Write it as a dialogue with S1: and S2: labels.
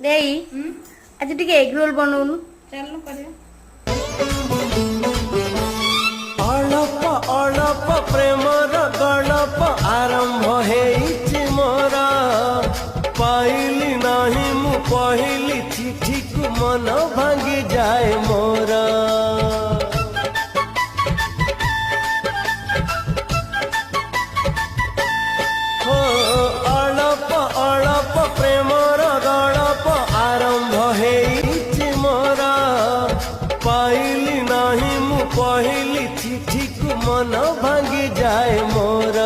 S1: ଦେଇ ଆଜି ଟିକେ ଏଗ ରୋଲ ବନଉନୁ।
S2: ଚାଲୁ କରିବା।
S3: ଅଳପ ଅଳପ ପ୍ରେମର ଗଳପ ଆରମ୍ଭ ହେଇଛି ମୋର, ପାଇଲି ନାହିଁ ମୁଁ କହିଲି ଚିଠିକୁ ମନ ଭାଙ୍ଗି ଯାଏ ମୋର। हो ଅଳପ ଅଳପ ପ୍ରେମର ଗଳପ ଆରମ୍ଭ ହେଇଛି ମୋର, ପାଇଲି ନାହିଁ ମୁଁ କହିଲି ଚିଠିକୁ ମନ ଭାଙ୍ଗି ଯାଏ ମୋର।